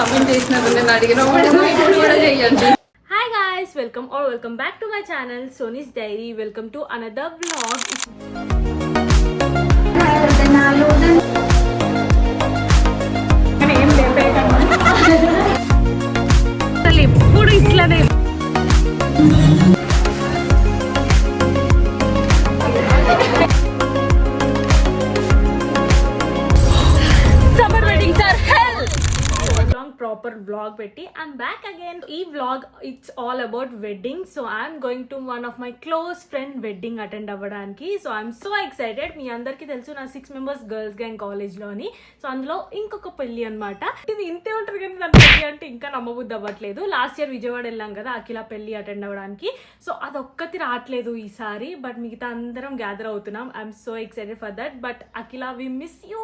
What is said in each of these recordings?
Comment చేసినట్టు నేను అడిగిన ఇప్పుడు కూడా చేయండి. Hi guys, welcome back to my channel Sony's Diary. Welcome to another vlog. ఎప్పుడు ఇట్లనే summer weddings are hell. Proper vlog పెట్టి ఐమ్ బ్యాక్ అగైన్. ఈ vlog it's all about wedding. So I'm going to one of my close friend wedding attend అవ్వడానికి. So I'm so excited. మీ అందరికీ తెలుసు నా 6 members girls gang కాలేజ్లోని. So అందులో ఇంకొక పెళ్లి అనమాట. ఇది ఇంతే ఉంటుంది కానీ దాని పెళ్లి అంటే ఇంకా నమ్మబుద్ధి అవ్వట్లేదు. లాస్ట్ ఇయర్ విజయవాడ వెళ్ళాం కదా అఖిల పెళ్లి అటెండ్ అవ్వడానికి. సో అదొక్కటి రావట్లేదు ఈసారి, బట్ మిగతా అందరం గ్యాదర్ అవుతున్నాం. I'm so excited for that. But Akhila we miss you.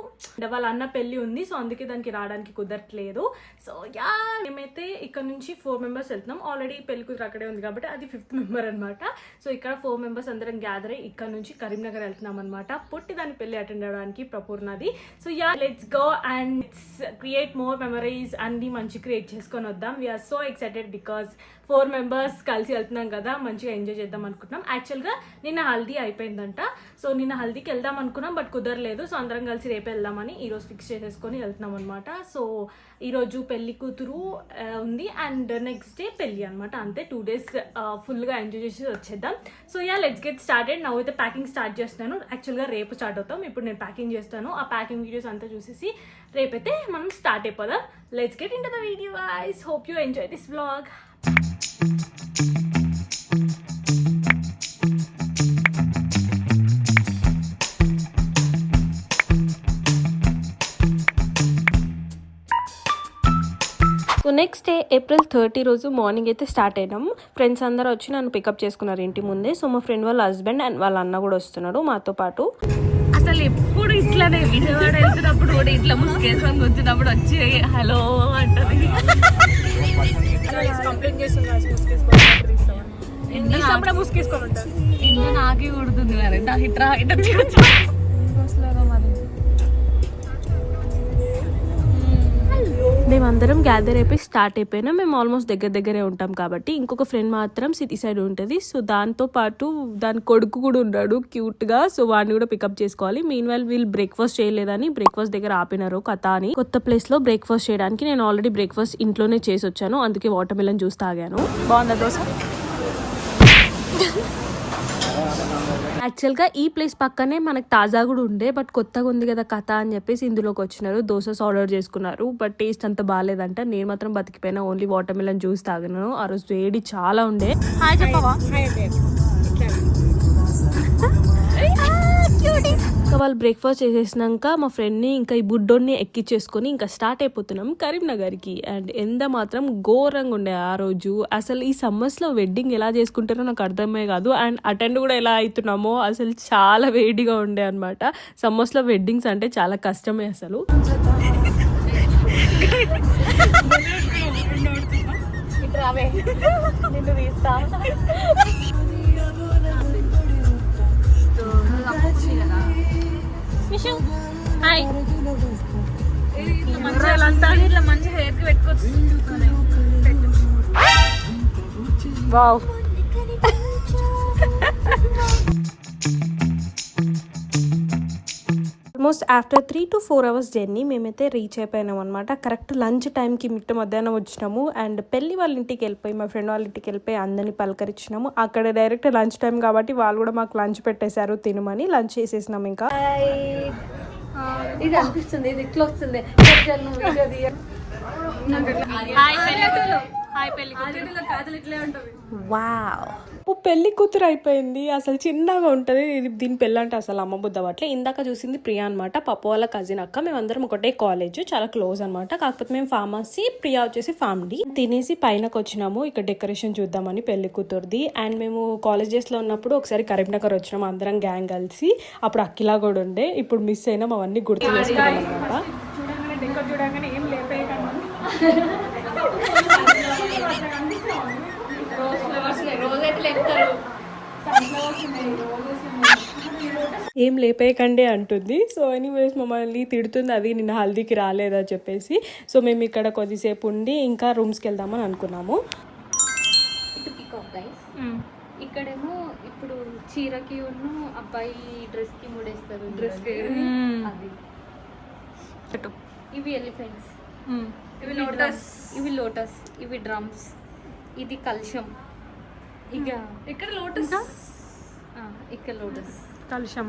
వాళ్ళ అన్న పెళ్లి ఉంది, సో అందుకే దానికి రావడానికి కుదరట్లేదు. సో యా, మేమైతే ఇక్కడ నుంచి 4 members వెళ్తున్నాం. ఆల్రెడీ పెళ్లి కూతురు అక్కడే ఉంది కాబట్టి అది 5th member అనమాట. సో ఇక్కడ 4 members అందరం గ్యాదర్ అయ్యి ఇక్కడ నుంచి కరీంనగర్ వెళ్తున్నాం అనమాట. పొట్టి దాని పెళ్లి అటెండ్ అవ్వడానికి ప్రపూర్ణది. So yeah, let's go and create more memories అన్ని మంచి క్రియేట్ చేసుకొని వద్దాం. We're so excited because 4 members కలిసి వెళ్తున్నాం కదా, మంచిగా ఎంజాయ్ చేద్దాం అనుకుంటున్నాం. యాక్చువల్గా నిన్న హల్దీ అయిపోయిందంట. సో నిన్న హల్దీకి వెళ్దాం అనుకున్నాం, బట్ కుదరలేదు. సో అందరం కలిసి రేపు వెళ్దామని ఈరోజు ఫిక్స్ చేసేసుకొని వెళ్తున్నాం అనమాట. సో ఈరోజు పెళ్లి కూతురు ఉంది అండ్ నెక్స్ట్ డే పెళ్లి అనమాట. అంతే 2 days ఫుల్గా ఎంజాయ్ చేసి వచ్చేద్దాం. So yeah, let's get started. Now అయితే ప్యాకింగ్ స్టార్ట్ చేస్తున్నాను. యాక్చువల్గా రేపు స్టార్ట్ అవుతాం. ఇప్పుడు నేను ప్యాకింగ్ చేస్తాను. ఆ ప్యాకింగ్ వీడియోస్ అంతా చూసేసి రేపైతే మనం స్టార్ట్ అయిపోదాం. Let's get in to the video guys. Hope you enjoy this vlog. So next day April 30 రోజు మార్నింగ్ అయితే స్టార్ట్ అయినాం. ఫ్రెండ్స్ అందరూ వచ్చి నన్ను పికప్ చేసుకున్నారు ఇంటి ముందే. సో మా ఫ్రెండ్ వాళ్ళ హస్బెండ్ అండ్ వాళ్ళ అన్న కూడా వస్తున్నాడు మాతో పాటు. అసలు ఎప్పుడు ఇట్లానే విజయవాడ వెళ్తున్నప్పుడు కూడా ఇట్లా ముసుకేసుకొని వచ్చినప్పుడు వచ్చి హలో అంటది. ముసుకేసుకొని ఉంటారు. ఇంకా నాకే కొడుతుంది మరి ఇట్రా ఇట్లా. మేమందరం గ్యాదర్ అయిపోయి స్టార్ట్ అయిపోయినా. మేము ఆల్మోస్ట్ దగ్గరే ఉంటాం కాబట్టి. ఇంకొక ఫ్రెండ్ మాత్రం సిటీ సైడ్ ఉంటుంది. సో దాంతో పాటు దాని కొడుకు కూడా ఉన్నాడు క్యూట్గా. సో వాడిని కూడా పికప్ చేసుకోవాలి. మీన్ వైల్ వీళ్ళు బ్రేక్ఫాస్ట్ చేయలేదని బ్రేక్ఫాస్ట్ దగ్గర ఆపినారు కథ అని. కొత్త ప్లేస్లో బ్రేక్ఫాస్ట్ చేయడానికి నేను ఆల్రెడీ బ్రేక్ఫాస్ట్ ఇంట్లోనే చేసి వచ్చాను. అందుకే వాటర్ మిలన్ జ్యూస్ తాగాను. బాగుందా దోశ? యాక్చువల్గా ఈ ప్లేస్ పక్కనే మనకు తాజా కూడా ఉండే, బట్ కొత్తగా ఉంది కదా కథ అని చెప్పేసి ఇందులోకి వచ్చినారు. దోసెస్ ఆర్డర్ చేసుకున్నారు, బట్ టేస్ట్ అంత బాగాలేదంట. నేను మాత్రం బతికిపోయినా. ఓన్లీ వాటర్ మిలన్ జ్యూస్ తాగాను. ఆ రోజు వేడి చాలా ఉండే. హాయ్ చెప్పవా? వాళ్ళు బ్రేక్ఫాస్ట్ చేసేసినాక మా ఫ్రెండ్ని ఇంకా ఈ బుడ్డోని ఎక్కిచ్చేసుకొని ఇంకా స్టార్ట్ అయిపోతున్నాం కరీంనగర్కి. అండ్ ఎండ మాత్రం ఘోరంగా ఉండే ఆ రోజు. అసలు ఈ సమ్మర్స్లో వెడ్డింగ్ ఎలా చేసుకుంటారో నాకు అర్థమే కాదు. అండ్ అటెండ్ కూడా ఎలా అవుతున్నామో అసలు చాలా వేడిగా ఉండే అనమాట. సమ్మర్స్లో వెడ్డింగ్స్ అంటే చాలా కష్టమే అసలు. హాయ్, ఇట్లా మంచి హెయిర్ కి పెట్టుకోవచ్చు. Wow, almost after 3 to 4 hours journey మేమైతే రీచ్ అయిపోయినాం అనమాట. కరెక్ట్ లంచ్ టైంకి మధ్యాహ్నం వచ్చినాము. అండ్ పెళ్లి వాళ్ళ ఇంటికి వెళ్ళిపోయి మా ఫ్రెండ్ వాళ్ళ ఇంటికి వెళ్ళిపోయి అందరినీ పలకరించినాము. అక్కడ డైరెక్ట్ లంచ్ టైం కాబట్టి వాళ్ళు కూడా మాకు లంచ్ పెట్టేశారు. తినమని లంచ్ చేసేసినాం. ఇంకా ఇది అనిపిస్తుంది, ఇది ఇట్లా వస్తుంది. పెళ్లి కూతురు అయిపోయింది. అసలు చిన్నగా ఉంటది దీని పెళ్ళి అంటే అసలు అమ్మబుద్ధ అవ్వట్లే. ఇందాక చూసింది ప్రియా అనమాట, పప్పు వాళ్ళ కజిన్ అక్క. మేమందరం ఒకటే కాలేజ్, చాలా క్లోజ్ అనమాట. కాకపోతే మేము ఫార్మసీ, ప్రియా వచ్చేసి ఫ్యామిలీ. తినేసి పైనకి వచ్చినాము ఇక్కడ డెకరేషన్ చూద్దామని పెళ్లి కూతురుది. అండ్ మేము కాలేజెస్ లో ఉన్నప్పుడు ఒకసారి కరీంనగర్ వచ్చినాము అందరం గ్యాంగ్ కలిసి. అప్పుడు అఖిల కూడా ఉండే. ఇప్పుడు మిస్ అయినాం, అవన్నీ గుర్తు చేసుకున్నాం అనమాట. చూడగానే ఏం ఏం లేపేయకండి అంటుంది. సో ఎనీవేస్ మమ్మల్ని తిడుతుంది, అది నిన్న హల్దీకి రాలేదని చెప్పేసి. సో మేము ఇక్కడ కొద్దిసేపు ఉండి ఇంకా రూమ్స్కి వెళ్దామని అనుకున్నాము. ఇటు పికాక్ గైస్. ఇక్కడేమో ఇప్పుడు చీరకి ఉన్న అబ్బాయి డ్రెస్ కి ముడేస్తారు డ్రెస్ అది. ఇవి ఎలిఫెంట్స్, ఇవి లోటస్, ఇవి డ్రమ్స్, ఇది కలశం. ఇక ఇక్కడ లోటస్, ఇక్కడ లోటస్ కలశం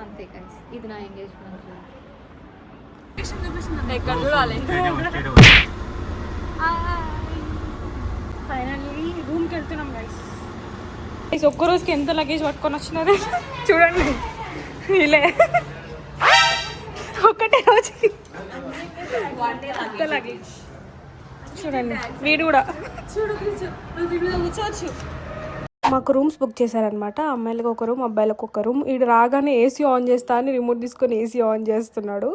అంతే గైస్. ఇది నా ఎంగేజ్మెంట్. ఎక్కడ చూడాలి. ఫైనల్లీ రూమ్కి వెళ్తున్నాం గైస్. ఒక్క రోజుకి ఎంత లగేజ్ పట్టుకొని వచ్చినారు చూడండి. వీలే ఒక్కటే రోజుకి లగేజ్ చూడండి. వీడు కూడా మాకు రూమ్స్ బుక్ చేశారనమాట. అమ్మాయిలకు ఒక రూమ్, అబ్బాయిలకు ఒక రూమ్. వీడు రాగానే ఏసీ ఆన్ చేస్తా అని రిమోట్ తీసుకొని ఏసీ ఆన్ చేస్తున్నాడు.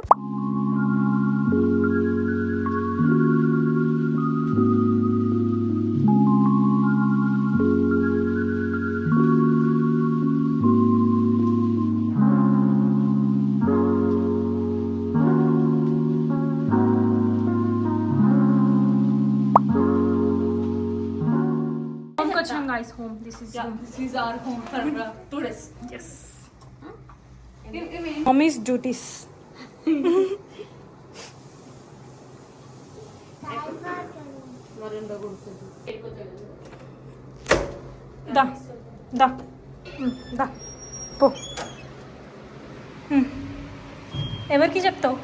Guys, home. This is our home for 2 days. Yes. Mommy's duties. Da. Po. ఎవరికి చెప్తావు?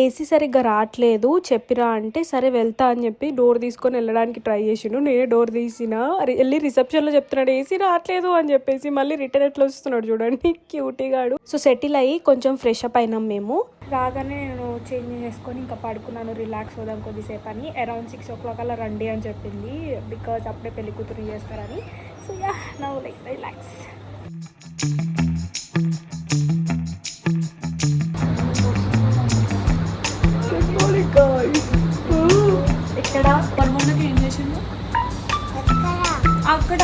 ఏసీ సరిగ్గా రావట్లేదు, చెప్పిరా అంటే సరే వెళ్తా అని చెప్పి డోర్ తీసుకొని వెళ్ళడానికి ట్రై చేసిండు. నేనే డోర్ తీసిన, వెళ్ళి రిసెప్షన్లో చెప్తున్నాడు ఏసీ రావట్లేదు అని చెప్పేసి. మళ్ళీ రిటర్న్ ఎట్లా వస్తున్నాడు చూడండి, క్యూటీగాడు. సో సెటిల్ అయ్యి కొంచెం ఫ్రెష్ అప్ అయినాం మేము. రాగానే నేను చేంజ్ చేసుకొని ఇంకా పడుకున్నాను, రిలాక్స్ అవుదాం కొద్దిసేపు అని. అరౌండ్ 6 o'clock అలా రండి అని చెప్పింది, బికాజ్ అప్పుడే పెళ్లి కూతురు చేస్తారని. So yeah, now like relax. ఇక్కడ పర్మనెంట్గా ఏం చేసిండు అక్కడ.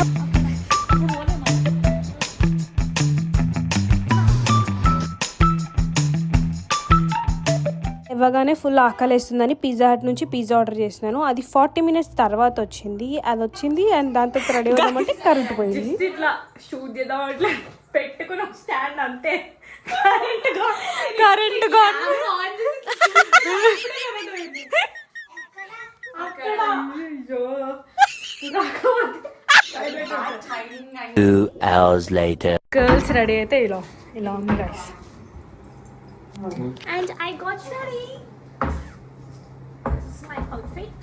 ఇవ్వగానే ఫుల్ ఆకలేస్తుందని పిజ్జా హట్ నుంచి పిజ్జా ఆర్డర్ చేసినాను. అది 40 minutes తర్వాత వచ్చింది. అది వచ్చింది అండ్ దాంతో రెడీ అవుదామంటే కరెంట్ పోయింది. ఇట్లా షూట్ చేద్దాం అట్లా పెట్టుకున్న స్టాండ్ అంతే, కరెంట్ గర్ల్స్ రెడీ అయితే ఇలా ఉంది guys. And I got ready. This is my outfit.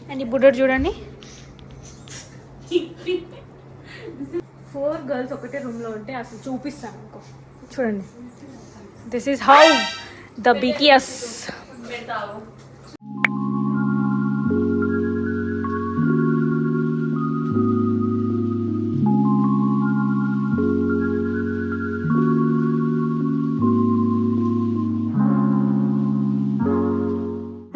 And ఈ బుడ్డోడు చూడండి. 4 girls ఒకటే రూమ్ లో ఉంటే అసలు చూపిస్తాను అనుకో. చూడండి, this is how the BTS.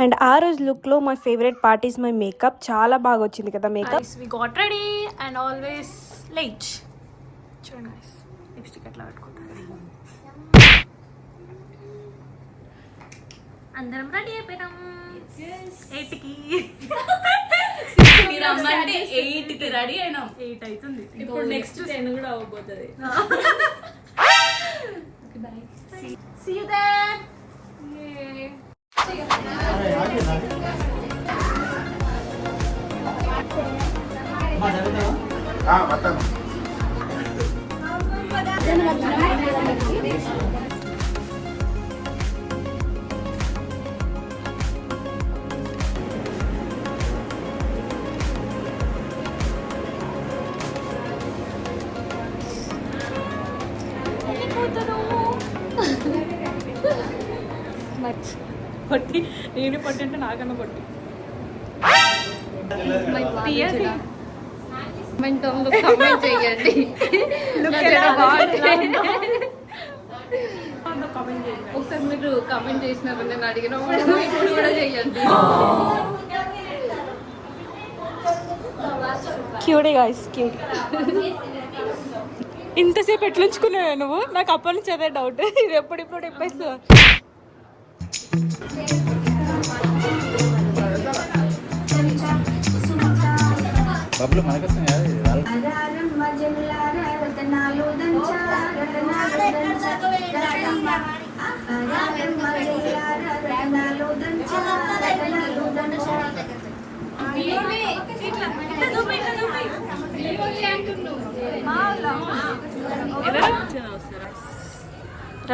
And ఆ రోజు లుక్లో my favourite part is my makeup. చాలా బాగా వచ్చింది కదా makeup. We got ready and always late. చూడండి గైస్, లిప్స్టిక్ ఎట్లా పెట్టుకుంటారు. అందరం రెడీ అయిపోయినాం 8కి. 8కి రెడీ అయినాం. 8 అవుతుంది ఇప్పుడు. నెక్స్ట్ 10 కూడా అవ్వబోతుంది. See you there. Yay. పట్టి నేను పట్టి అంటే నాకన్నా పట్టి కామెంట్ చేయండి. కామెంట్ చేయండి. ఒకసారి మీరు కామెంట్ చేసినారు, నేను అడిగినప్పుడు ఇప్పుడు కూడా చేయండి. క్యూడే గాయ్స్, క్యూట్. ఇంతసేపు ఎట్లుంచుకున్నావు నువ్వు? నాకు అప్పటి నుంచి అదే డౌట్, ఇది ఎప్పుడిప్పుడు ఇప్పేస్తా.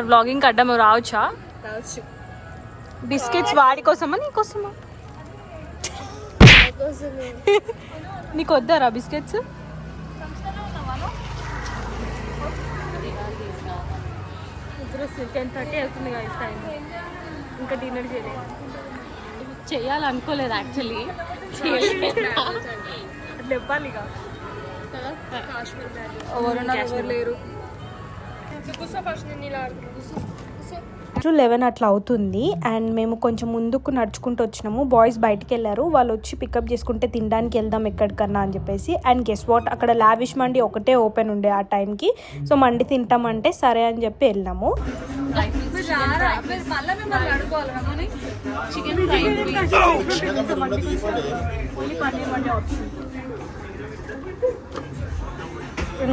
వ్లాగింగ్ అడ్డం రావచ్చా? బిస్కెట్స్ వాడి కోసమా నీకోసమా? నీకు వద్దారా బిస్కెట్స్? ఇప్పుడు 10:30 అవుతుంది కదా టైం, ఇంకా డిన్నర్ చేయలేదు. చేయాలనుకోలేదు యాక్చువల్లీ, అట్లా ఇవ్వాలి ఇక. ఎవరు లేరు. 11 అట్లా అవుతుంది అండ్ మేము కొంచెం ముందుకు నడుచుకుంటూ వచ్చినాము. బాయ్స్ బయటికి వెళ్ళారు, వాళ్ళు వచ్చి పికప్ చేసుకుంటే తినడానికి వెళ్దాం ఎక్కడికన్నా అని చెప్పేసి. అండ్ గెస్ వాట్, అక్కడ లావిష్ మండి ఒకటే ఓపెన్ ఉండే ఆ టైంకి. సో మండి తింటామంటే సరే అని చెప్పి వెళ్ళాము.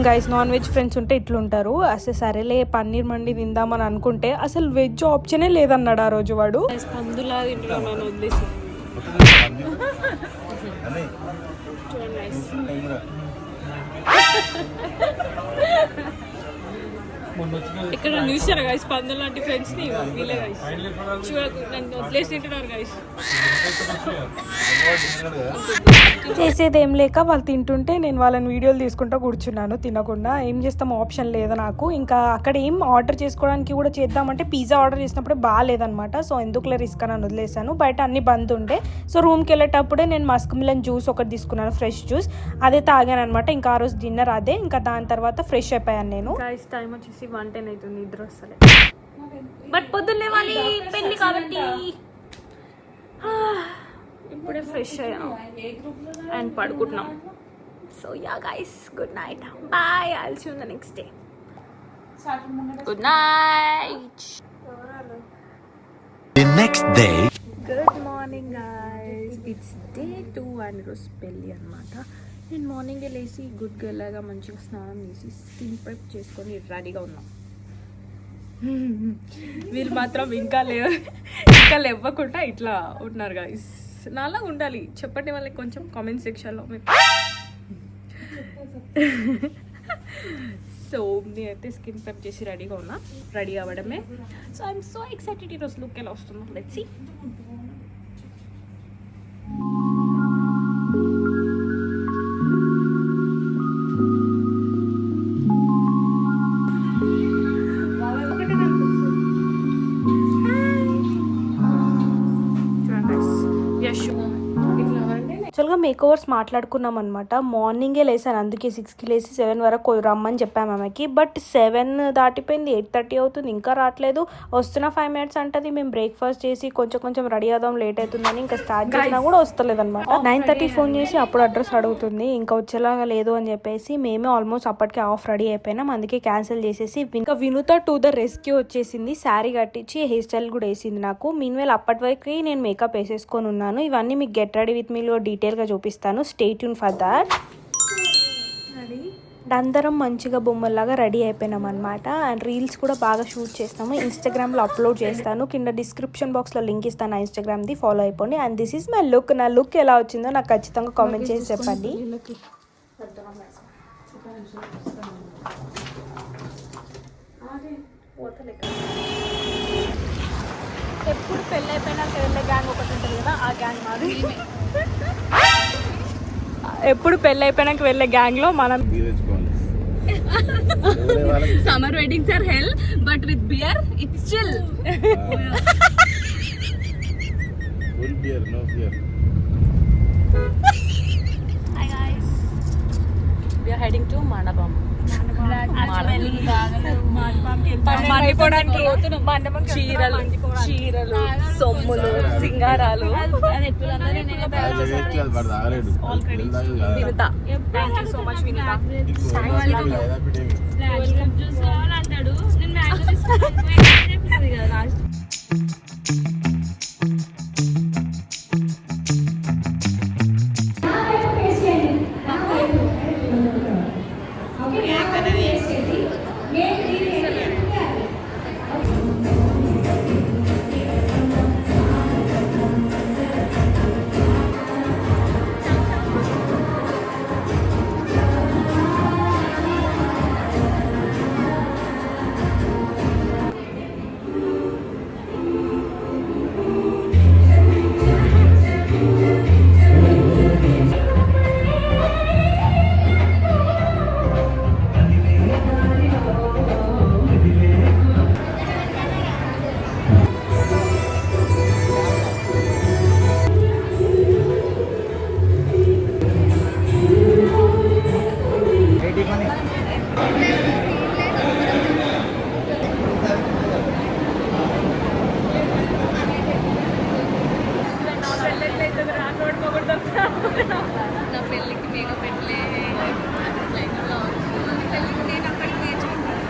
గైస్, నాన్ వెజ్ ఫ్రెండ్స్ ఉంటే ఇట్లుంటారు. అసలు సరేలే పన్నీర్ మండి తిందామని అనుకుంటే అసలు వెజ్ ఆప్షనే లేదన్నాడు ఆ రోజు వాడు. పందులా తింటున్నాను వదిలేసి. ఇక్కడ చూసారా గైస్, పందులు లాంటి ఫ్రెండ్స్ ని వీళ్ళే గైస్. చూడకు, నన్ను వదిలేసి తింటున్నారు గైస్. చేసేది ఏం లేక వాళ్ళు తింటుంటే నేను వాళ్ళని వీడియోలు తీసుకుంటూ కూర్చున్నాను తినకుండా. ఏం చేస్తాం, ఆప్షన్ లేదు నాకు. ఇంకా అక్కడ ఏం ఆర్డర్ చేసుకోవడానికి కూడా చేద్దామంటే పిజ్జా ఆర్డర్ చేసినప్పుడు బాగాలేదనమాట. సో ఎందుకులే రిస్క్ అని వదిలేసాను. బయట అన్ని బంద్ ఉండే. సో రూమ్కి వెళ్ళేటప్పుడే నేను మస్క్ మిలన్ జ్యూస్ ఒకటి తీసుకున్నాను, ఫ్రెష్ జ్యూస్. అదే తాగాను అనమాట. ఇంకా ఆ రోజు డిన్నర్ అదే. ఇంకా దాని తర్వాత ఫ్రెష్ అయిపోయాను నేను. టైం వచ్చేసి 1:10 అవుతుంది, నిద్ర వస్తలే. బట్ పొద్దున్నే వాళ్ళి పెళ్ళి కాబట్టి ఇప్పుడే ఫ్రెష్ అయ్యాను అండ్ పడుకుంటున్నాం. So yeah guys, good night, bye, I'll see you in the next day. Good night. The next day. Good morning guys, it's day 2 and ఈరోజు పెళ్ళి అనమాట. నేను మార్నింగే లేచి గుడ్ గర్ల్ లాగా మంచిగా స్నానం చేసి స్కిన్ ప్రెప్ చేసుకొని రెడీగా ఉన్నాం. వీళ్ళు మాత్రం ఇంకా లేవ్వకుండా ఇట్లా ఉన్నారు గైస్. నాలా ఉండాలి చెప్పండి వాళ్ళకి కొంచెం కామెంట్ సెక్షన్లో మీరు. సో నేనైతే స్కిన్ ప్రెప్ చేసి రెడీగా ఉన్నా, రెడీ అవ్వడమే. So I'm so excited. ఈరోజు లుక్ ఎలా వస్తుందో లెట్స్ సీ. యాక్చువల్గా మేకోవర్స్ మాట్లాడుకున్నాం అనమాట. మార్నింగే లేసాను, అందుకే 6కి లేసి 7 వరకు రమ్మని చెప్పాము ఆమెకి. బట్ 7 దాటిపోయింది, 8:30 అవుతుంది, ఇంకా రావట్లేదు. వస్తున్న 5 minutes అంటది. మేము బ్రేక్ఫాస్ట్ చేసి కొంచెం రెడీ అవుదాం, లేట్ అవుతుందని ఇంకా స్టార్ట్ చేసినా కూడా వస్తలేదు అనమాట. 9:30 ఫోన్ చేసి అప్పుడు అడ్రస్ అడుగుతుంది, ఇంకా వచ్చేలాగా లేదు అని చెప్పేసి మేమే ఆల్మోస్ట్ అప్పటికే ఆఫ్ రెడీ అయిపోయినాం. అందుకే క్యాన్సిల్ చేసేసి ఇంకా వినుత టు ద రెస్క్యూ వచ్చేసింది. శారీ కట్టించి హెయిర్ స్టైల్ కూడా వేసింది నాకు. మీన్వేల్ అప్పటి వరకు నేను మేకప్ వేసేసుకొని ఉన్నాను. ఇవన్నీ మీకు గెట్ రెడీ విత్ మీలో డీటెయిల్గా చూపిస్తాను. Stay tune for that. అందరం మంచిగా బొమ్మల్లాగా రెడీ అయిపోయినాం అనమాట. అండ్ రీల్స్ కూడా బాగా షూట్ చేస్తాము, ఇన్స్టాగ్రామ్లో అప్లోడ్ చేస్తాను. కింద డిస్క్రిప్షన్ బాక్స్లో లింక్ ఇస్తాను, నా ఇన్స్టాగ్రామ్ది, ఫాలో అయిపోండి. And this is my look. నా లుక్ ఎలా వచ్చిందో నాకు ఖచ్చితంగా కామెంట్ చేసి చెప్పండి. ఎప్పుడు పెళ్ళి అయిపోయినాక వెళ్ళే గ్యాంగ్ ఒకటి ఉంటుంది కదా, ఆ గ్యాంగ్ మాది. ఎప్పుడు పెళ్ళి అయిపోయినాక వెళ్ళే గ్యాంగ్లో మనం. Summer weddings are hell, but with beer it's chill. Full beer, no beer. Hi guys, we are heading to Mandapam. చీరలు సొమ్ములు సింగారాలు Vinitha thank you so much Vinitha అంటాడు నా పెళ్ళికి మేకప్ పెట్టలే పెళ్ళికి నేను అక్కడికి నేర్చుకుంటాను.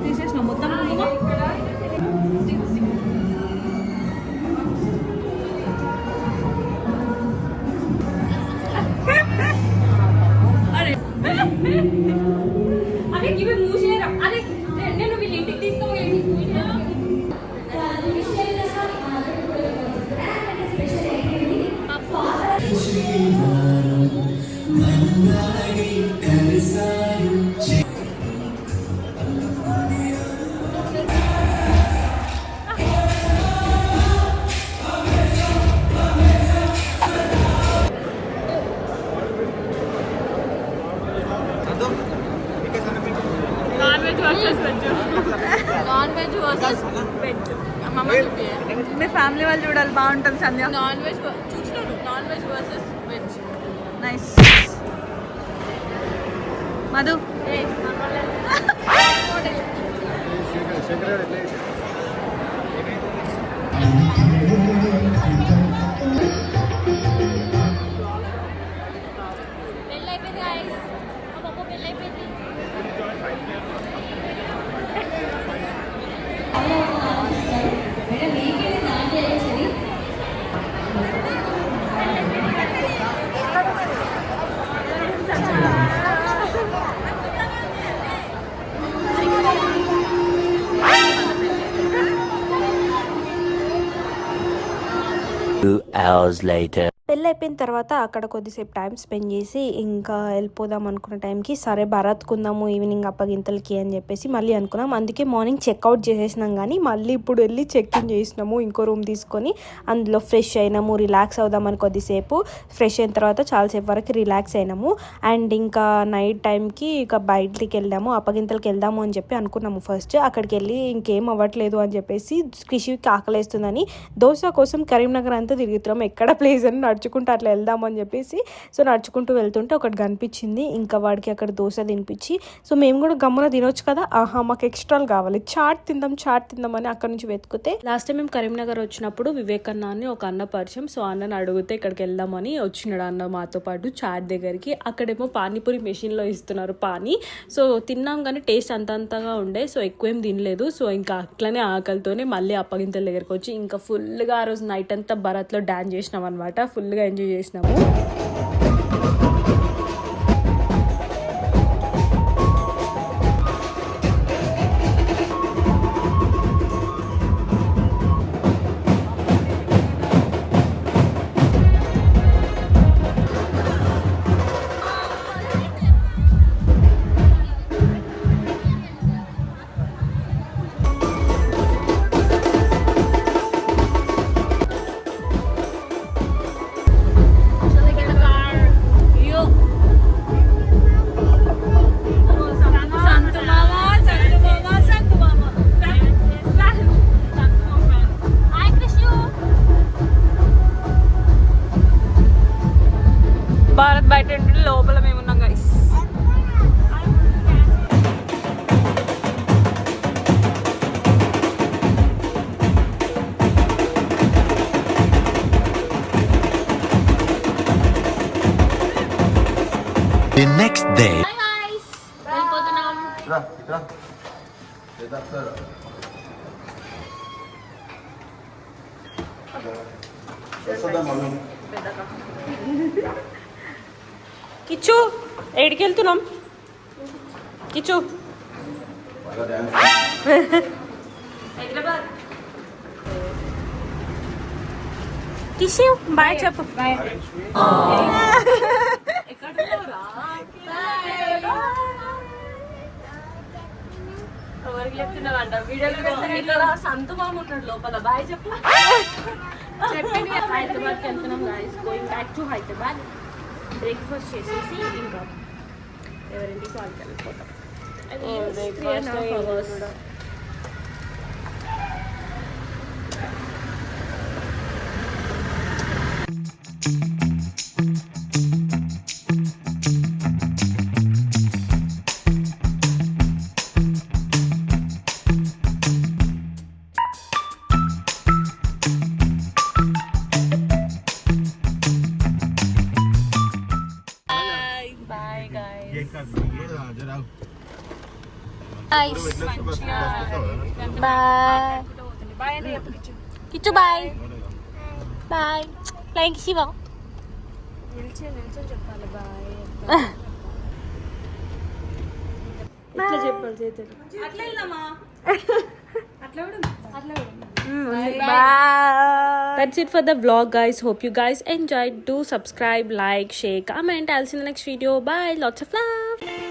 తీసేసిన మొత్తం అరే ఇవి మూసేరా అరే నేను వీళ్ళ ఇంటికి తీసుకోవాలి నాన్ వెజ్ వర్సెస్ వెజ్ మీ ఫ్యామిలీ వాళ్ళు చూడాలి బాగుంటుంది సంధ్య నాన్ వెజ్ చూసినాడు non veg versus veg nice Madhu పెళ్ళైపోయింది guys. మా పాప పెళ్ళైపోయింది. hours later. పెళ్ళి అయిపోయిన తర్వాత అక్కడ కొద్దిసేపు టైం స్పెండ్ చేసి ఇంకా వెళ్ళిపోదాం అనుకున్న టైంకి సరే భరత్కుందాము ఈవినింగ్ అప్పగింతలకి అని చెప్పేసి మళ్ళీ అనుకున్నాం. అందుకే మార్నింగ్ చెక్అవుట్ చేసేసినాం కానీ మళ్ళీ ఇప్పుడు వెళ్ళి చెక్ ఇన్ చేసినాము. ఇంకో రూమ్ తీసుకొని అందులో ఫ్రెష్ అయినాము, రిలాక్స్ అవుదామని కొద్దిసేపు ఫ్రెష్ అయిన తర్వాత చాలాసేపు వరకు రిలాక్స్ అయినాము. అండ్ ఇంకా నైట్ టైంకి ఇక బయటికి వెళ్దాము, అప్పగింతలకి వెళ్దాము అని చెప్పి అనుకున్నాము. ఫస్ట్ అక్కడికి వెళ్ళి ఇంకేం అవ్వట్లేదు అని చెప్పేసి కృషికి ఆకలేస్తుందని దోశ కోసం కరీంనగర్ అంతా తిరుగుతున్నాము. ఎక్కడ ప్లేస్ అని నడుచుకుంటూ అట్లా వెళ్దామని చెప్పేసి సో నడుచుకుంటూ వెళ్తుంటే ఒకటి కనిపించింది. ఇంకా వాడికి అక్కడ దోశ తినిపించి సో మేము కూడా గమ్మున తినొచ్చు కదా, ఆహా మాకు ఎక్స్ట్రాలు కావాలి, చాట్ తిందాం అని అక్కడ నుంచి వెతుకుతే లాస్ట్ టైం మేము కరీంనగర్ వచ్చినప్పుడు వివేక్ అన్న అని ఒక అన్న పరిచయం. సో అన్నని అడిగితే ఇక్కడికి వెళ్దామని వచ్చినాడు అన్న మాతో పాటు చాట్ దగ్గరికి. అక్కడేమో పానీపూరి మెషిన్లో ఇస్తున్నారు పానీ. సో తిన్నాం కానీ టేస్ట్ అంతంతగా ఉండే, సో ఎక్కువేం తినలేదు. సో ఇంకా అట్లనే ఆకలితోనే మళ్ళీ అప్పగింతల దగ్గరికి వచ్చి ఇంకా ఫుల్గా ఆ రోజు నైట్ అంతా భరత్లో డాన్స్ చేసినాం అనమాట. ఫుల్గా ఎంజాయ్ చేసినాము. So they get the car. బయట ఉండి లోపల మేము ఉన్నాం గైస్. The next day. వెళ్ళిపోతున్నాం. కిచ్చు ఏడికి వెళ్తున్నాం? కిచ్చు కిషు బాయ్ చెప్పు. ఎవరికి చెప్తున్నావంట? వీడియోలో ఇక్కడ సంతు మామ ఉన్నాడు లోపల. బాయ్ చెప్పు. చెప్పండి. హైదరాబాద్కి వెళ్తున్నాం guys. Going back to Hyderabad. Breakfast చేసేసి ఇంకా ఎవరింటికి వాళ్ళకి వెళ్ళిపోతాం. Bye Kichu bye bye flying Shiva చెప్పాలి బాయ్. ఇట్లా చెప్పాలి చేతులు. అట్లా వెళ్దామా? అట్లా That's it for the vlog guys. Hope you guys enjoyed. Do subscribe, like, share, comment. I'll see you in the next video. Bye. Lots of love.